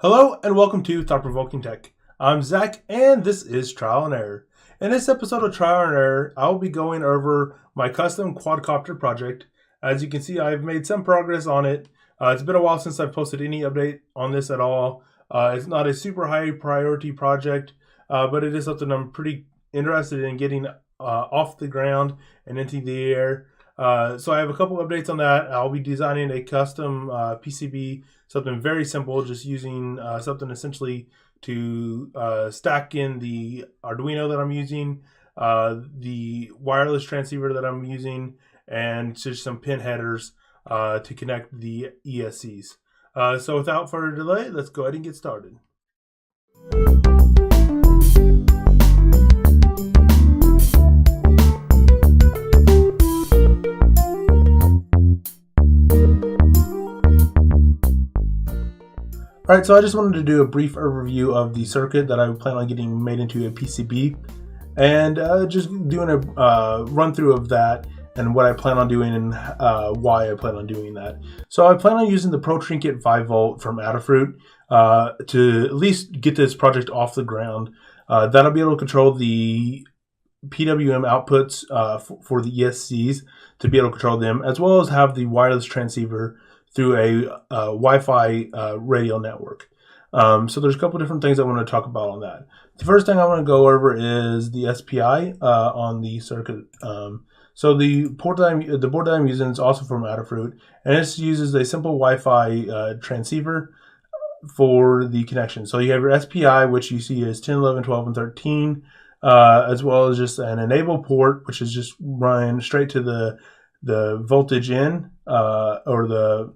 Hello and welcome to Thought Provoking Tech. I'm Zach and this is Trial and Error. In this episode of Trial and Error, I will be going over my custom Quadcopter project. As you can see, I've made some progress on it. It's been a while since I've posted any update on this at all. It's not a super high priority project, but it is something I'm pretty interested in getting off the ground and into the air. So I have a couple updates on that. I'll be designing a custom PCB, something very simple, just using something essentially to stack in the Arduino that I'm using, the wireless transceiver that I'm using, and just some pin headers to connect the ESCs. So without further delay, let's go ahead and get started. Alright, so I just wanted to do a brief overview of the circuit that I plan on getting made into a PCB, and just doing a run through of that and what I plan on doing and why I plan on doing that. So I plan on using the Pro Trinket 5V from Adafruit to at least get this project off the ground. That'll be able to control the PWM outputs for the ESCs, to be able to control them, as well as have the wireless transceiver through a Wi-Fi radio network. So there's a couple different things I want to talk about on that. The first thing I want to go over is the SPI on the circuit. So the board that I'm using is also from Adafruit, and it uses a simple Wi-Fi transceiver for the connection. So you have your SPI, which you see is 10, 11, 12, and 13, as well as just an enable port, which is just run straight to the voltage in, or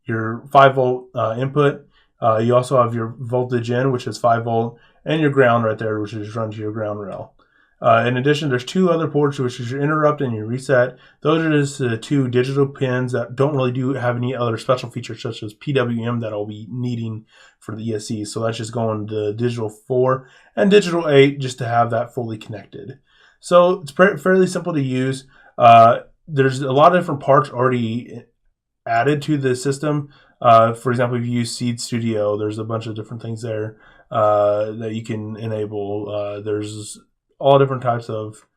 your 5V input. You also have your voltage in, which is 5V, and your ground right there, which is run to your ground rail. In addition, there's two other ports, which is your interrupt and your reset. Those are just the two digital pins that don't really have any other special features, such as PWM, that I'll be needing for the ESC. So that's just going to digital 4 and digital 8 just to have that fully connected. So it's fairly simple to use. There's a lot of different parts already added to the system. For example, if you use Seed Studio, there's a bunch of different things there that you can enable. There's all different types of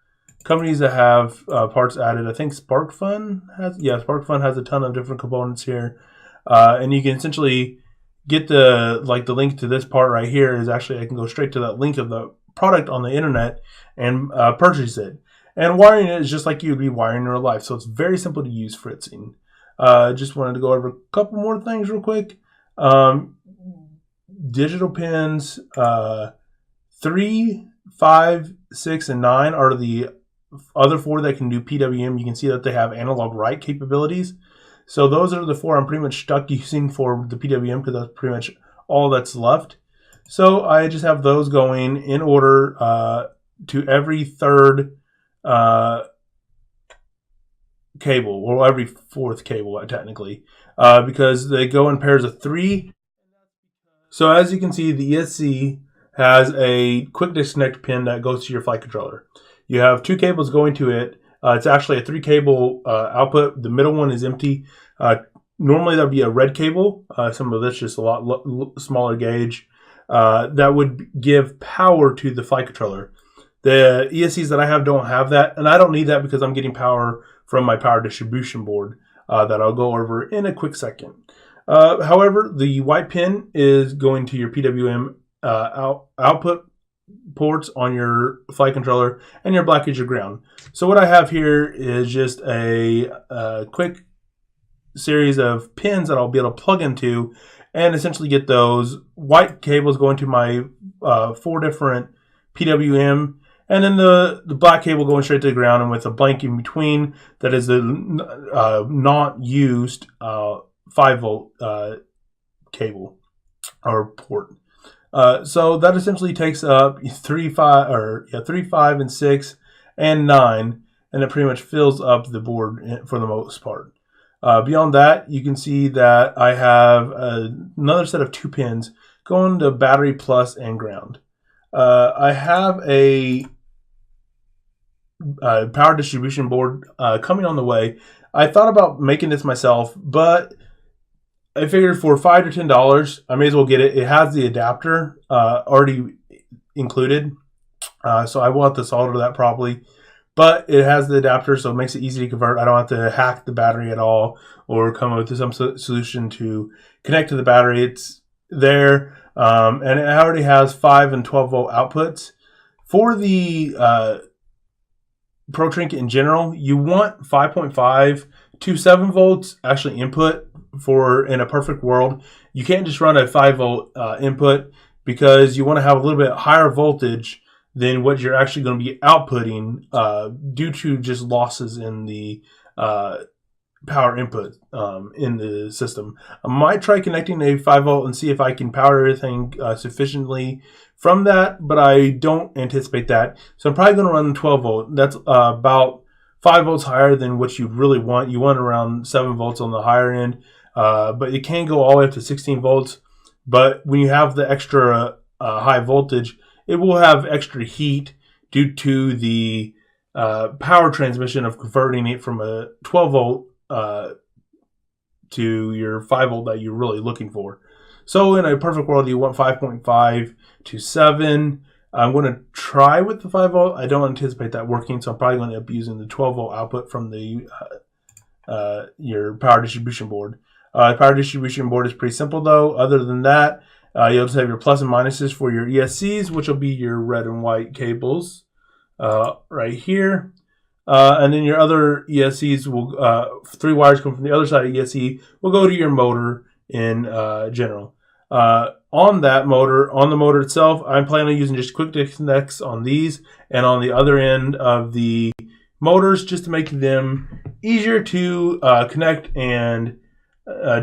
companies that have parts added. I think SparkFun has a ton of different components here, and you can essentially get the link to this part right here. Is actually, I can go straight to that link of the product on the internet and purchase it. And wiring it is just like you would be wiring in real life, so it's very simple to use fritzing. Just wanted to go over a couple more things real quick. Digital pins 3, 5, 6, and 9 are the other 4 that can do PWM. You can see that they have analog write capabilities. So those are the 4 I'm pretty much stuck using for the PWM, because that's pretty much all that's left. So I just have those going in order to every third cable, or every fourth cable technically, because they go in pairs of 3. So as you can see, the ESC has a quick disconnect pin that goes to your flight controller. You have 2 cables going to it. It's actually a 3 cable output. The middle one is empty. Normally that would be a red cable. Some of this just a lot smaller gauge. That would give power to the flight controller. The ESCs that I have don't have that, and I don't need that because I'm getting power from my power distribution board that I'll go over in a quick second. However, the white pin is going to your PWM output ports on your flight controller, and your black is your ground. So what I have here is just a quick series of pins that I'll be able to plug into and essentially get those white cables going to my 4 different PWM, and then the black cable going straight to the ground, and with a blank in between that is the not used 5V cable or port. So that essentially takes up 3, 5, and 6, and 9, and it pretty much fills up the board for the most part. Beyond that, you can see that I have another set of 2 pins going to battery plus and ground. I have a power distribution board coming on the way. I thought about making this myself, but I figured for $5 to $10, I may as well get it. It has the adapter already included, so I will have to solder that properly. But it has the adapter, so it makes it easy to convert. I don't have to hack the battery at all or come up with some solution to connect to the battery. It's there, and it already has 5 and 12 volt outputs. For the Pro Trinket in general, you want 5.5 to 7 volts actually input for in a perfect world. You can't just run a 5 volt input because you want to have a little bit higher voltage than what you're actually going to be outputting due to just losses in the power input in the system. I might try connecting a 5 volt and see if I can power everything sufficiently from that, but I don't anticipate that. So I'm probably going to run 12 volt. That's about 5 volts higher than what you really want. You want around 7 volts on the higher end, but it can go all the way up to 16 volts. But when you have the extra high voltage, it will have extra heat due to the power transmission of converting it from a 12 volt to your 5 volt that you're really looking for. So in a perfect world, you want 5.5 to 7. I'm going to try with the 5 volt. I don't anticipate that working, so I'm probably going to end up using the 12 volt output from the your power distribution board. Power distribution board is pretty simple though. Other than that, you'll just have your plus and minuses for your ESCs, which will be your red and white cables right here. And then your other ESCs will, 3 wires come from the other side of ESC, will go to your motor in general. On that motor, on the motor itself, I'm planning on using just quick disconnects on these and on the other end of the motors just to make them easier to connect and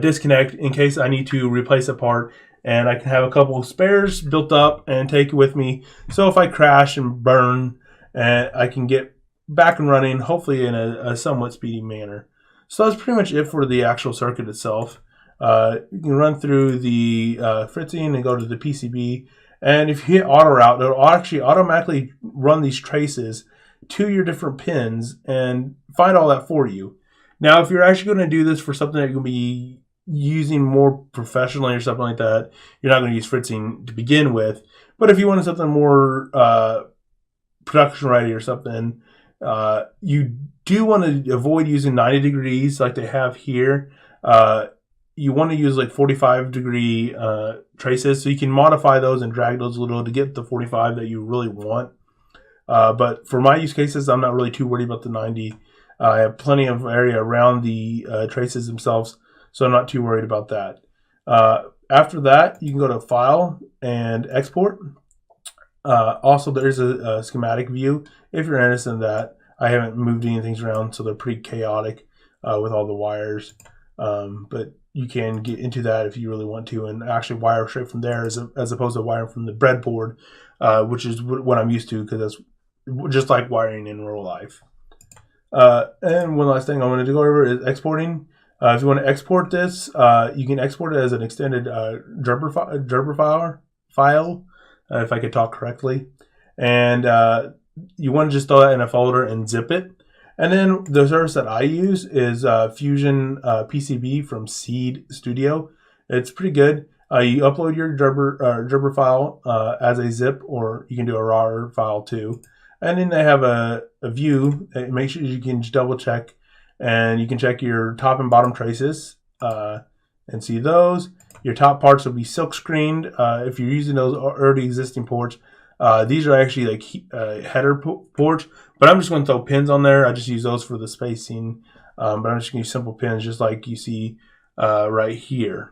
disconnect in case I need to replace a part. And I can have a couple of spares built up and take it with me. So if I crash and burn, I can get back and running, hopefully in a somewhat speedy manner. So that's pretty much it for the actual circuit itself. You can run through the fritzing and go to the PCB. And if you hit auto route, it'll actually automatically run these traces to your different pins and find all that for you. Now, if you're actually going to do this for something that you're going to be using more professionally or something like that, you're not going to use fritzing to begin with. But if you wanted something more production ready or something, you do want to avoid using 90 degrees like they have here. You want to use like 45 degree traces, so you can modify those and drag those a little to get the 45 that you really want. But for my use cases, I'm not really too worried about the 90. I have plenty of area around the traces themselves, so I'm not too worried about that. After that, you can go to File and Export. Also, there's a schematic view if you're interested in that. I haven't moved any things around, so they're pretty chaotic with all the wires. But you can get into that if you really want to and actually wire straight from there as opposed to wiring from the breadboard, which is what I'm used to because that's just like wiring in real life. And one last thing I wanted to go over is exporting. If you want to export this, you can export it as an extended Gerber file, if I could talk correctly. And you want to just throw that in a folder and zip it. And then the service that I use is Fusion PCB from Seed Studio. It's pretty good. You upload your Gerber file as a zip, or you can do a RAR file too. And then they have a view. Make sure you can double check, and you can check your top and bottom traces and see those. Your top parts will be silk screened if you're using those already existing ports. These are actually like header ports, but I'm just going to throw pins on there. I just use those for the spacing, but I'm just going to use simple pins just like you see right here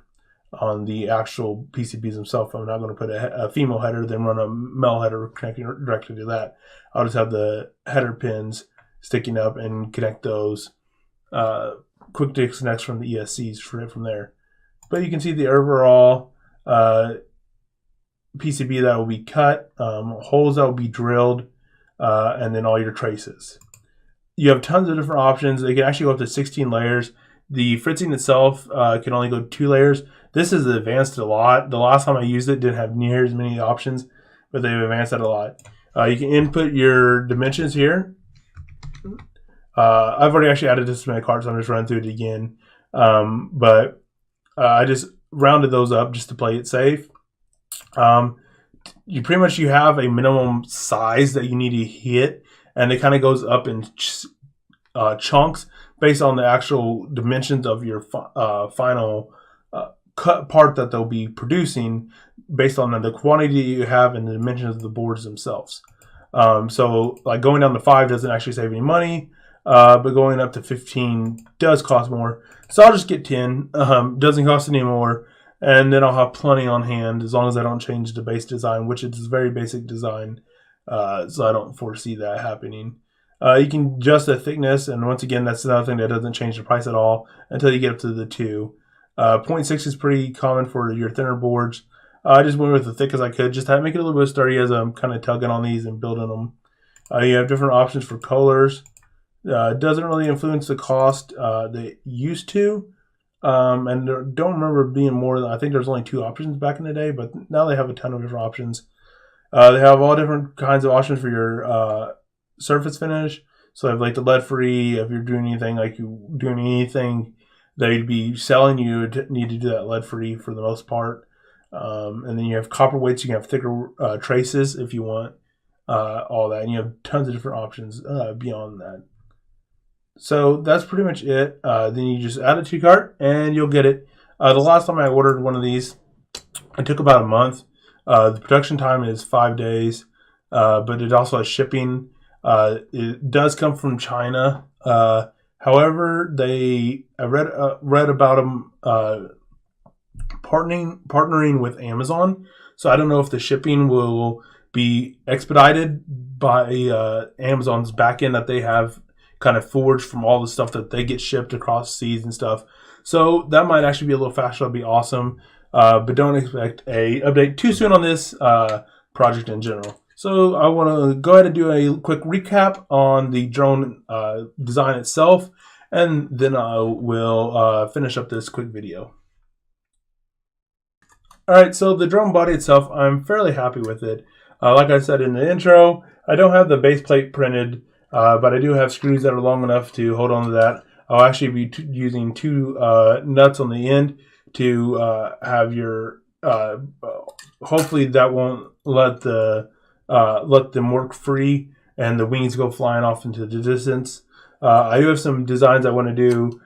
on the actual PCBs themselves. I'm not going to put a female header, then run a male header connecting directly to that. I'll just have the header pins sticking up and connect those quick disconnects from the ESCs from there. But you can see the overall PCB that will be cut, holes that will be drilled, and then all your traces. You have tons of different options. They can actually go up to 16 layers. The fritzing itself can only go 2 layers. This is advanced a lot. The last time I used it didn't have near as many options, but they've advanced it a lot. You can input your dimensions here. I've already actually added this to my cart, so I'm just running through it again. But I just rounded those up just to play it safe. You pretty much, you have a minimum size that you need to hit, and it kind of goes up in chunks based on the actual dimensions of your final cut part that they'll be producing, based on the quantity you have and the dimensions of the boards themselves. So like going down to 5 doesn't actually save any money, but going up to 15 does cost more. So I'll just get 10. Doesn't cost any more, and then I'll have plenty on hand as long as I don't change the base design, which is very basic design. So I don't foresee that happening. You can adjust the thickness, and once again, that's another thing that doesn't change the price at all until you get up to the 2. 0.6 is pretty common for your thinner boards. I just went with the thick as I could, just to make it a little bit sturdy as I'm kind of tugging on these and building them. You have different options for colors. It doesn't really influence the cost they used to. And don't remember being more than, I think there's only 2 options back in the day, but now they have a ton of different options. They have all different kinds of options for your surface finish. So I have like the lead free. If you're doing anything they'd be selling, you would need to do that lead free for the most part. And then you have copper weights. You can have thicker traces if you want all that. And you have tons of different options beyond that. So that's pretty much it. Then you just add it to your cart and you'll get it. The last time I ordered one of these, it took about a month. The production time is 5 days, but it also has shipping. It does come from China. However, I read about them partnering with Amazon. So I don't know if the shipping will be expedited by Amazon's backend that they have kind of forged from all the stuff that they get shipped across seas and stuff. So that might actually be a little faster. That'd be awesome. But don't expect a update too soon on this project in general. So I want to go ahead and do a quick recap on the drone design itself, and then I will finish up this quick video. Alright, so the drone body itself, I'm fairly happy with it. Like I said in the intro, I don't have the base plate printed, but I do have screws that are long enough to hold on to that. I'll actually be using 2 nuts on the end to have your, hopefully that won't let them work free and the wings go flying off into the distance. I do have some designs I want to do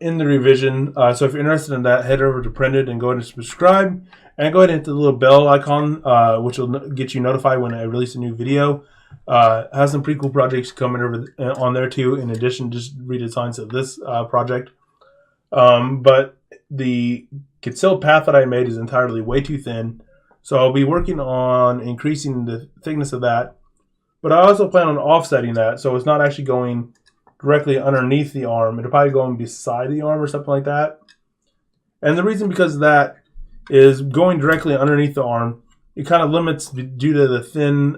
in the revision. So if you're interested in that, head over to Printed and go ahead and subscribe. And go ahead and hit the little bell icon, which will get you notified when I release a new video. Has some pretty cool projects coming over on there too, in addition to just redesigns of this project. But the concealed path that I made is entirely way too thin. So I'll be working on increasing the thickness of that. But I also plan on offsetting that, so it's not actually going directly underneath the arm. It'll probably go going beside the arm or something like that. And the reason because of that is going directly underneath the arm, it kind of limits, due to the thin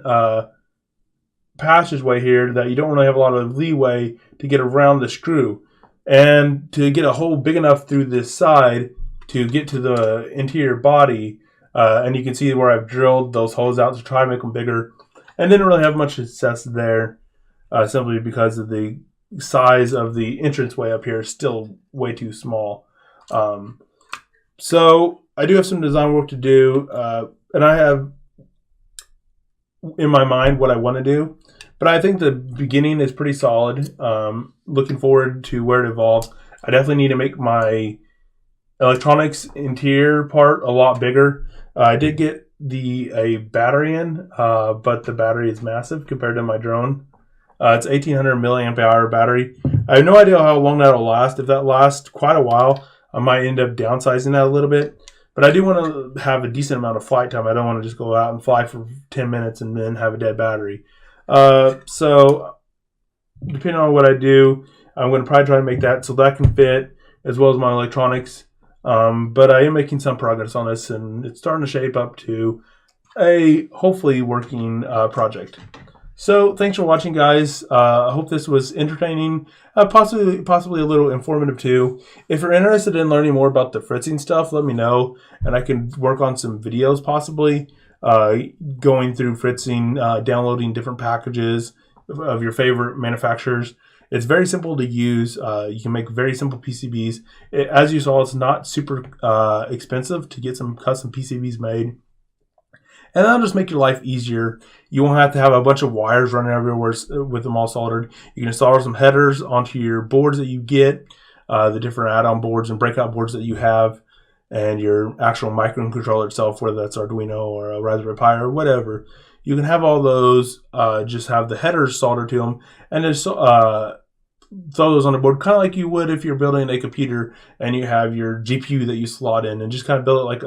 passageway here, that you don't really have a lot of leeway to get around the screw. And to get a hole big enough through this side to get to the interior body, and you can see where I've drilled those holes out to try to make them bigger, and didn't really have much success there, simply because of the size of the entranceway up here is still way too small. So I do have some design work to do, and I have in my mind what I want to do, but I think the beginning is pretty solid. Looking forward to where it evolves. I definitely need to make my electronics interior part a lot bigger. I did get a battery in, but the battery is massive compared to my drone. It's 1800 milliamp hour battery. I have no idea how long that'll last. If that lasts quite a while, I might end up downsizing that a little bit. But I do want to have a decent amount of flight time. I don't want to just go out and fly for 10 minutes and then have a dead battery. So depending on what I do, I'm going to probably try to make that so that can fit, as well as my electronics. But I am making some progress on this, and it's starting to shape up to a hopefully working project. So thanks for watching, guys. I hope this was entertaining, possibly a little informative too. If you're interested in learning more about the fritzing stuff, let me know, and I can work on some videos possibly, going through fritzing, downloading different packages of your favorite manufacturers, It's very simple to use. You can make very simple PCBs. As you saw, it's not super expensive to get some custom PCBs made. And that'll just make your life easier. You won't have to have a bunch of wires running everywhere with them all soldered. You can install some headers onto your boards that you get, the different add-on boards and breakout boards that you have, and your actual microcontroller itself, whether that's Arduino or a Raspberry Pi or whatever. You can have all those, just have the headers soldered to them, and just throw those on the board, kind of like you would if you're building a computer and you have your GPU that you slot in, and just kind of build it like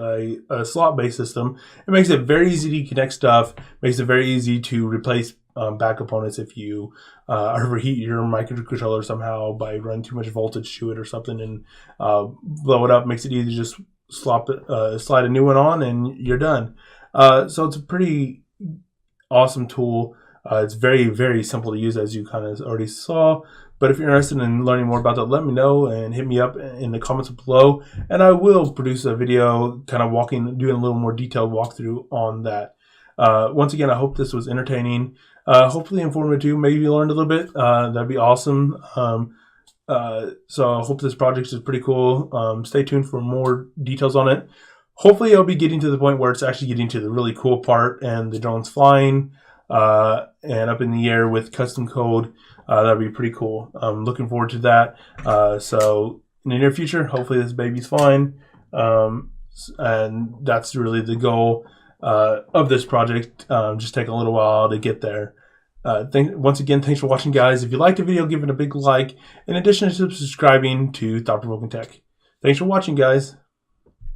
a slot-based system. It makes it very easy to connect stuff, makes it very easy to replace back components if you overheat your microcontroller somehow by running too much voltage to it or something, and blow it up. Makes it easy to just slide a new one on and you're done. So it's a pretty awesome tool. It's very, very simple to use, as you kind of already saw. But if you're interested in learning more about that, let me know and hit me up in the comments below, and I will produce a video kind of doing a little more detailed walkthrough on that. Once again, I hope this was entertaining, hopefully informative too. Maybe you learned a little bit. That'd be awesome. So I hope this project is pretty cool. Stay tuned for more details on it. Hopefully I'll be getting to the point where it's actually getting to the really cool part and the drone's flying and up in the air with custom code. That'd be pretty cool. I'm looking forward to that. So in the near future, hopefully this baby's fine. And that's really the goal of this project. Just take a little while to get there. Once again, thanks for watching, guys. If you liked the video, give it a big like. In addition to subscribing to Thought Provoking Tech. Thanks for watching, guys.